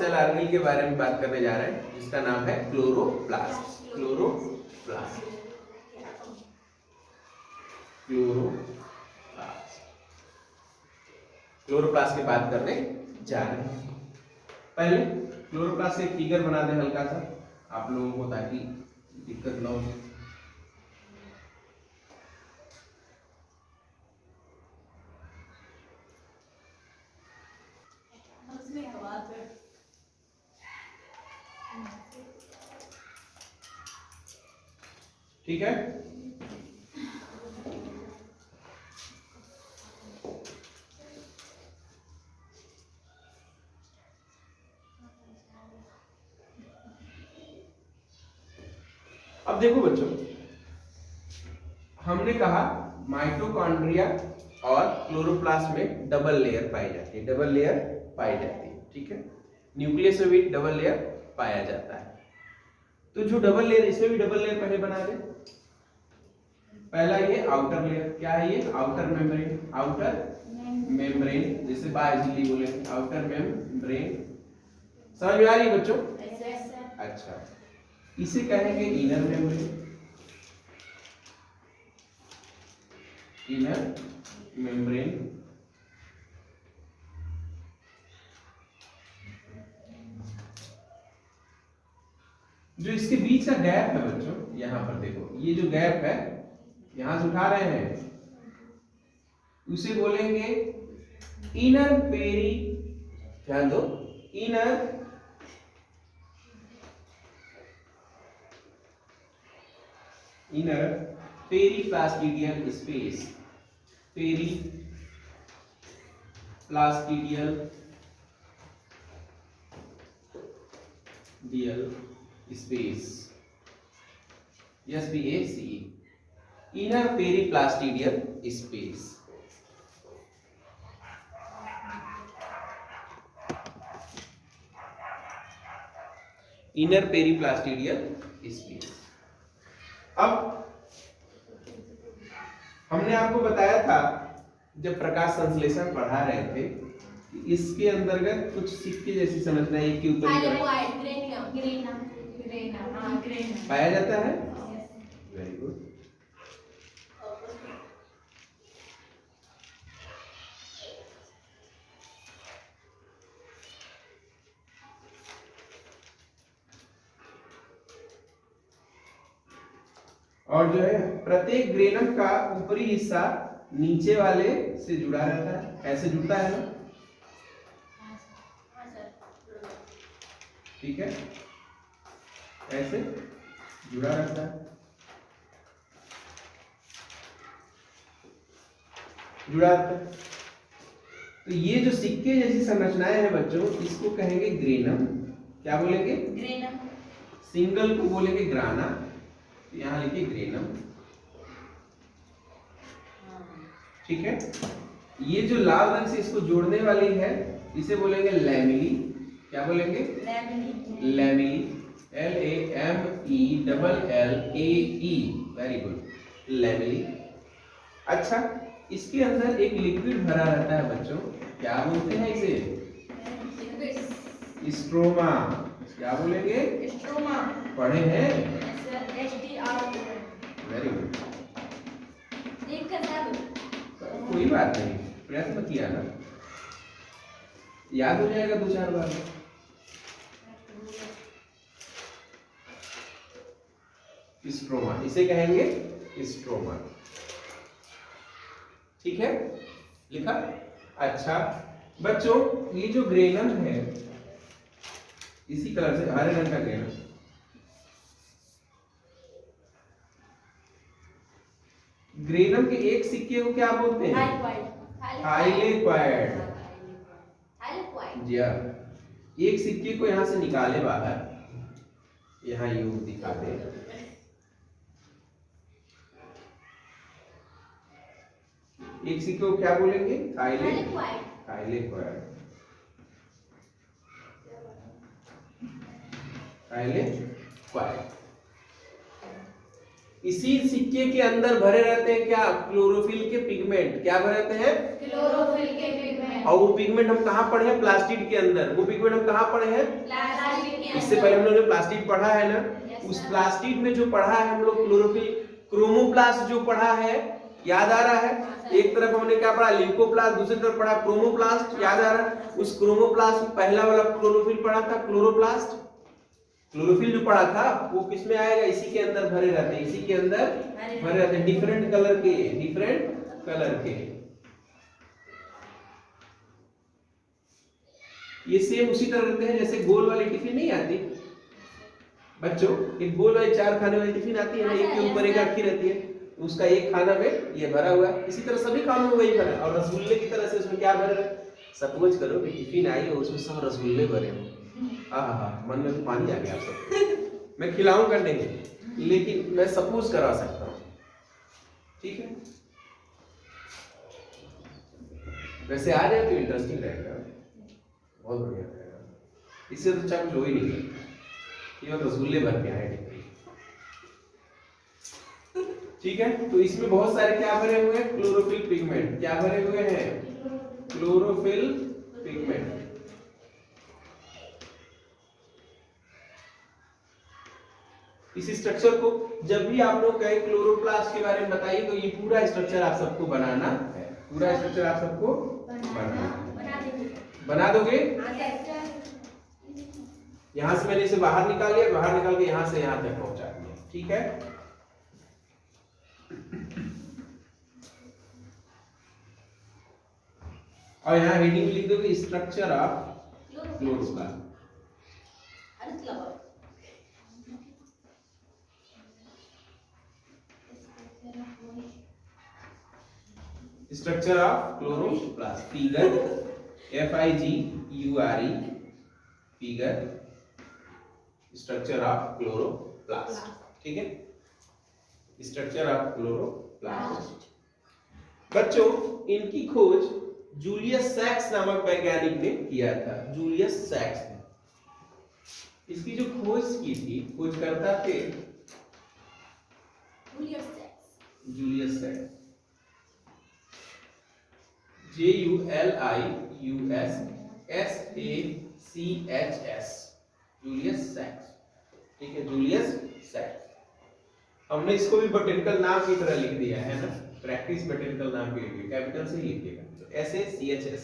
Cell organelle के बारे में बात करने जा रहे हैं जिसका नाम है क्लोरोप्लास्ट। क्लोरोप्लास्ट क्लोरोप्लास्ट की बात करने जा रहे हैं। पहले क्लोरोप्लास्ट एक फिगर बना दें हल्का सा आप लोगों को, ताकि दिक्कत ना हो। ठीक है, अब देखो बच्चों, हमने कहा माइटोकॉन्ड्रिया और क्लोरोप्लास्ट में डबल लेयर पाई जाती है, डबल लेयर पाई जाती है। ठीक है, न्यूक्लियस में भी डबल लेयर पाया जाता है। तो जो डबल लेयर, इसमें भी डबल लेयर पहले बना दे। पहला ये आउटर लेयर, क्या है ये? Outer membrane. आउटर मेम्ब्रेन, जैसे बायझिली बोले आउटर मेम्ब्रेन। समझ में आ रही है बच्चों? अच्छा, इसे कहेंगे इनर मेम्ब्रेन। Inner membrane. जो इसके बीच का गैप है बच्चों, यहां पर देखो, ये जो गैप है यहां से उठा रहे हैं, उसे बोलेंगे इनर पेरी, ध्यान दो, inner periplastidial space. Periplastidial space, SPACE, inner periplastidial space. Inner periplastidial space. अब हमने आपको बताया था जब प्रकाश संश्लेषण पढ़ा रहे थे कि इसके अंतर्गत कुछ सिक्के जैसी संरचना एक के ऊपर पाया जाता है। Very good. और जो है प्रत्येक ग्रेनम का ऊपरी हिस्सा नीचे वाले से जुड़ा रहता है, ऐसे जुड़ता है ना? ठीक है, ऐसे जुड़ा रहता है, जुड़ा रहता है। तो ये जो सिक्के जैसी संरचनाएं हैं बच्चों, इसको कहेंगे ग्रेनम। क्या बोलेंगे? ग्रेनम। सिंगल को बोलेंगे ग्राना, यहां लिखिए ग्रेनम। ठीक है, ये जो लाल रंग से इसको जोड़ने वाली है इसे बोलेंगे लैमिली। क्या बोलेंगे? Lamellae. LAMELLAE। Very good, lamellae. अच्छा, इसके अंदर एक लिक्विड भरा रहता है बच्चों, क्या बोलते हैं इसे? स्ट्रोमा। क्या बोलेंगे? स्ट्रोमा। पढ़े हैं? Very good. कोई बात नहीं, प्रयत्न किया ना, याद हो जाएगा 2-4 बार। स्ट्रोमा, इसे कहेंगे स्ट्रोमा। ठीक है, लिखा? अच्छा बच्चों, ये जो ग्रेनम है, इसी कलर से हरे रंग का ग्रेनम, ग्रेनम के एक सिक्के को क्या बोलते हैं? थाइलेक्वाइड। जी हाँ, एक सिक्के को यहां से निकाले बाहर, यहां यू दिखाते हैं, एक सिक्के को क्या बोलेंगे? थाइलेक्वाइड। इसी सिक्के के अंदर भरे रहते हैं क्या? क्लोरोफिल के पिगमेंट। क्या भरे रहते हैं? क्लोरोफिल के पिगमेंट। और वो पिगमेंट हम कहाँ पढ़े हैं? प्लास्टिड के अंदर। वो पिगमेंट हम कहाँ पढ़े हैं? इससे पहले हम लोग ने प्लास्टिड पढ़ा है ना। उस प्लास्टिड में जो पढ़ा है हम लोग क्लोरोफिल, क्रोमोप्लास्ट जो पढ़ा है, याद आ रहा है? एक तरफ हमने क्या पढ़ा? ल्यूकोप्लास्ट, दूसरी तरफ पढ़ा क्रोमोप्लास्ट, याद आ रहा है? उस क्रोमोप्लास्ट में पहला वाला क्लोरोफिल पढ़ा था, क्लोरोप्लास्ट। क्लोरोफिल जो पढ़ा था वो किसमें आएगा? इसी के अंदर भरे रहते हैं, इसी के अंदर भरे रहते हैं, डिफरेंट कलर के, डिफरेंट कलर के। ये सेम उसी तरह रहते हैं जैसे गोल वाली टिफिन नहीं आती बच्चों, एक गोल वाली 4 खाने वाली टिफिन आती है ना, एक के ऊपर एक रखी रहती है, उसका एक खाना में ये भरा हुआ है। इसी तरह सभी खानों में वही भरा है। और रसगुल्ले की तरह से उसमें क्या भरा है? सपोज करो कि टिफिन आई और उसमें सब रसगुल्ले भरे हो, मन में तो पानी आ गया आप सबको। मैं खिलाऊंगा नहीं, लेकिन मैं सपोज करा सकता हूँ, ठीक है? वैसे आ जाए तो इंटरेस्टिंग रहेगा, बहुत बढ़िया रहेगा। इससे तो अच्छा कुछ हो ही नहीं सकता, ये रसगुल्ले भर के आए। ठीक है, तो इसमें बहुत सारे क्या भरे हुए हैं? Chlorophyll pigment. क्या भरे हुए हैं? Chlorophyll pigment. इस स्ट्रक्चर को जब भी आप लोग कहें क्लोरोप्लास्ट के बारे में बताइए तो ये पूरा स्ट्रक्चर आप सबको बनाना है, पूरा स्ट्रक्चर आप सबको बनाना है। बना दोगे? यहां से मैंने इसे बाहर निकाल लिया, बाहर निकाल के यहां से यहां तक पहुंचा दिया, ठीक है? और यहाँ हेडिंग लिख दोगे structure of chloroplast. Structure of chloroplast, figure FIGURE, figure structure of chloroplast, ठीक है? Structure of chloroplast. बच्चों, इनकी खोज जूलियस सैक्स नामक वैज्ञानिक ने किया था। जूलियस सैक्स ने इसकी जो खोज की थी, खोजकर्ता थे जूलियस सैक्स, JULIUS जूलियस सैक्स, ठीक है? जूलियस सैक्स। हमने इसको भी बोटेनिकल नाम की तरह लिख दिया है ना, प्रैक्टिस बोटेनिकल नाम के लिए कैपिटल से ही लिखिएगा, तो SACHS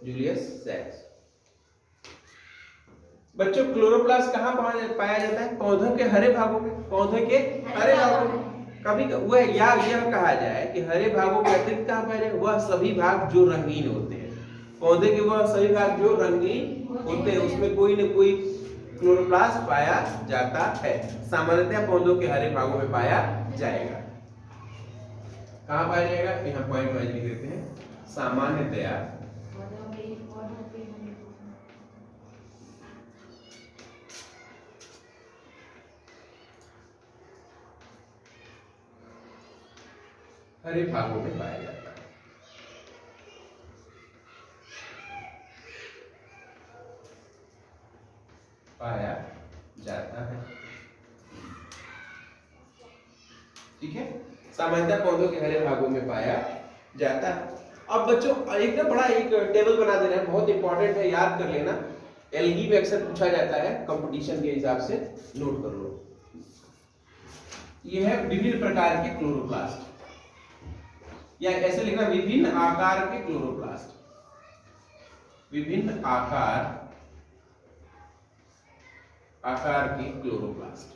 जूलियस सैक्स। बच्चों, क्लोरोप्लास्ट कहाँ पाया जाता है? पौधों के हरे भागों में, पौधे के हरे भागों में। कभी वह यह कहा जाए कि हरे भागों के अतिरिक्त कहाँ पाया जाए? वह सभी भाग जो रंगीन होते हैं, पौधे के वह सभी भाग जो रंगीन होते हैं, उसमें कोई न कोई क्लोरोप्लास्ट पाया जाता है। सामान्यतः पौधों के हरे भागों में पाया जाएगा। कहाँ पाया जाएगा? यहाँ पॉइंट वाइज लिख देते हैं। सामान्यतया हरे भागों में पाया जाता है। पाया जाता है, ठीक है? सामान्यतः पौधों के हरे भागों में पाया जाता है। अब बच्चों, एक ना बड़ा एक टेबल बना देना है, बहुत इंपॉर्टेंट है, याद कर लेना। एलगी में अक्सर पूछा जाता है, कंपटीशन के हिसाब से नोट कर लो। ये है विभिन्न प्रकार के क्लोरोप्लास्ट, या ऐसे लिखना विभिन्न आकार के क्लोरोप्लास्ट, विभिन्न आकार के क्लोरोप्लास्ट,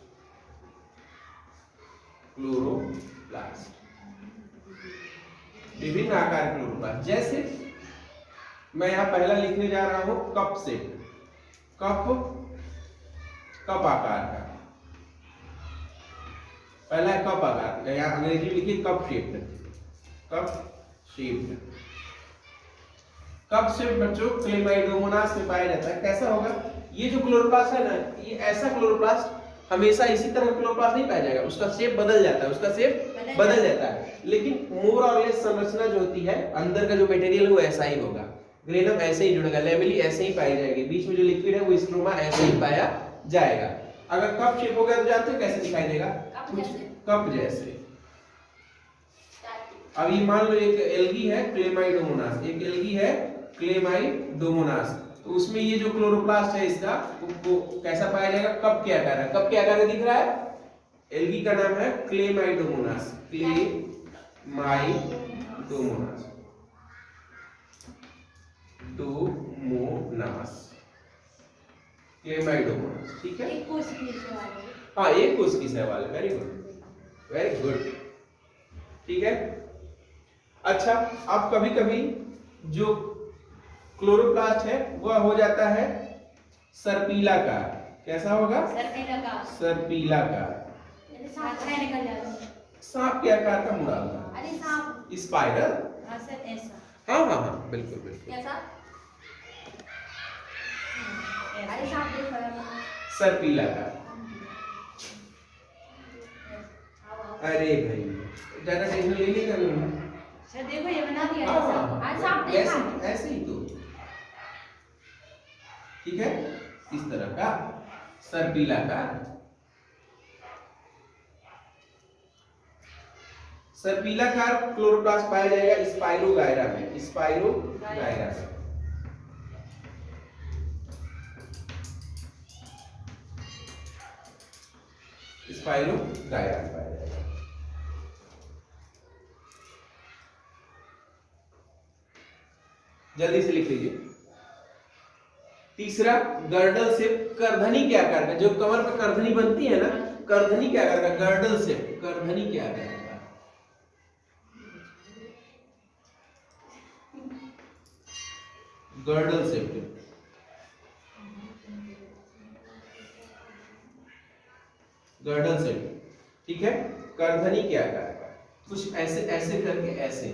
विभिन्न आकार के क्लोरोप्लास्ट। जैसे मैं यहां पहला लिखने जा रहा हूं कप शेप, कप आकार का, पहला है कप आकार का, यहां अंग्रेजी में लिखिए कप शेप्ड, कप शेप बच्चों क्लेमाइडोमोनास में पाया जाता है। कैसा होगा? ये जो क्लोरोप्लास्ट है ना, ये ऐसा क्लोरोप्लास्ट हमेशा इसी तरह क्लोरोप्लास्ट नहीं पाया जाएगा, उसका शेप बदल जाता है, उसका शेप बदल जाता है, लेकिन मोर और लेस संरचना जो होती है, अंदर का जो मटेरियल है वो ऐसा ही होगा, ग्रेनम ऐसे ही जुड़ेगा, लेमेली ऐसे ही पाई जाएगी, बीच में जो लिक्विड है वो स्ट्रोमा ऐसे ही पाया जाएगा। अगर कप शेप हो गया तो जानते हो कैसे दिखाई देगा? कुछ कप जैसे। अब ये मान लो एक एल्गी है क्लेमाइडोमोनास, एक एल्गी है क्लेमाइडोमोनास, तो उसमें ये जो क्लोरोप्लास्ट है इसका वो कैसा पाया जाएगा, कप के आकार है, कप के आकार में दिख रहा है। एल्गी का नाम है क्लेमाइडोमोनास, क्लेमाइडोमोनास, क्लेमाइडोमोनास, ठीक है। हाँ, एक कोश की सवाल है, वेरी गुड, वेरी गुड, ठीक है। अच्छा, अब कभी कभी जो क्लोरोप्लास्ट है वह हो जाता है सर्पिलाकार, कैसा होगा, सर्पिलाकार, सांप के आकार का मुड़ा हुआ, स्पाइरल, हाँ हाँ हाँ, बिल्कुल बिल्कुल, सर्पिलाकार। अरे भाई ज्यादा टेंशन लेने का नहीं है सर, देखो ये बना दिया आज आप ऐसे ही तो, ठीक है, इस तरह का सर्पिलाकार। सर्पिलाकार क्लोरोप्लास्ट पाया जाएगा स्पाइरोगायरा में, स्पाइरोगायरा में। स्पाइरोगायरा में पाया जाएगा। जल्दी से लिख लीजिए। तीसरा, गर्डल शेप, करधनी के आकार का, जो कमर पे करधनी बनती है ना, करधनी के आकार का, गर्डल शेप, करधनी के आकार का, गर्डल शेप, गर्डल शेप, ठीक है, करधनी के आकार का, कुछ ऐसे ऐसे करके ऐसे।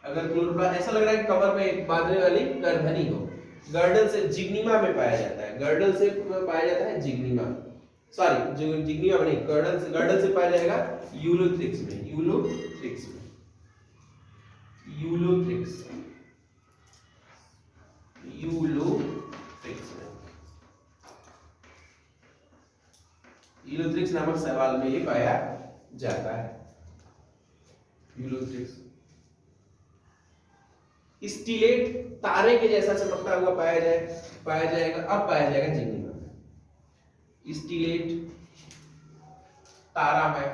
अगर क्लोरोप्लास्ट ऐसा लग रहा है कि कमर में बांधने वाली करधनी हो, गर्डल से जिग्निमा में पाया जाता है, गर्डल से पाया जाता है जिग्निमा, सॉरी जो जिग्निमा में नहीं, गर्डल से पाया जाएगा यूलोथ्रिक्स में, यूलोथ्रिक्स में, यूलोथ्रिक्स, यूलोथ्रिक्स में, यूलोथ्रिक्स नामक शैवाल में ये पाया जाता है, यूलोथ्रिक्स। स्टीलेट, तारे के जैसा चमकता हुआ पाया जाएगा, अब पाया जाएगा जिग्निमा में। स्टीलेट तारा में,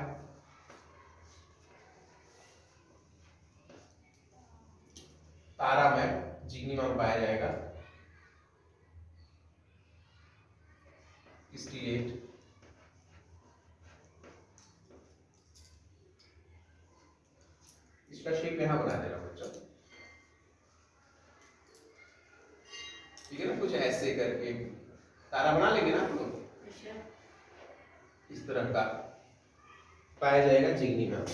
तारा में जिग्निमा में पाया जाएगा स्टीलेट। इसका शेप यहां बना देना बच्चों, ठीक है ना, कुछ ऐसे करके तारा बना लेंगे ना आप लोग, इस तरह का पाया जाएगा जिग्निमा में।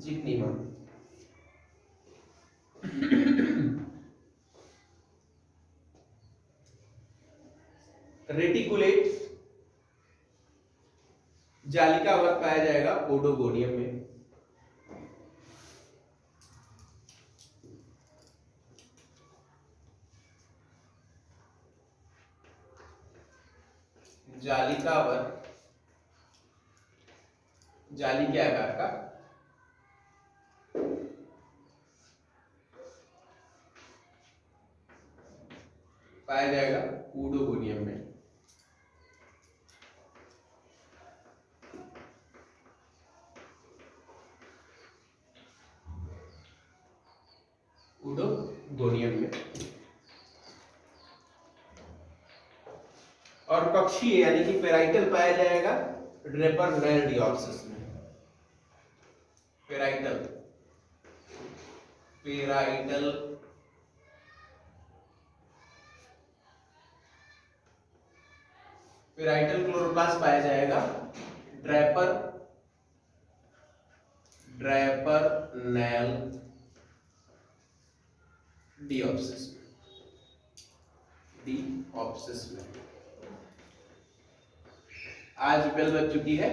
जिग्निमा रेटिकुलेट, जालिका वर्ग पाया जाएगा ओडोगोनियम में। जालिका वर्ग, जाली के आकार का, पाया जाएगा ओडोगोनियम में। ओडोगोनियम में। और कक्षीय यानी कि पेराइटल पाया जाएगा ड्रेपरनेल डिओप्सिस में। पेराइटल, पेराइटल पेराइटल क्लोरोप्लास्ट पाया जाएगा ड्रेपरनेल डिओप्सिस में। आज बेल बज चुकी है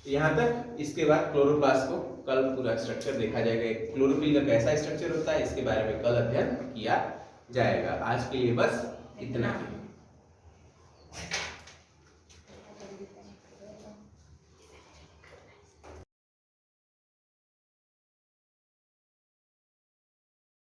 यहां तक। इसके बाद क्लोरोप्लास्ट को कल पूरा स्ट्रक्चर देखा जाएगा, क्लोरोफिल का कैसा स्ट्रक्चर होता है इसके बारे में कल अध्ययन किया जाएगा। आज के लिए बस इतना ही।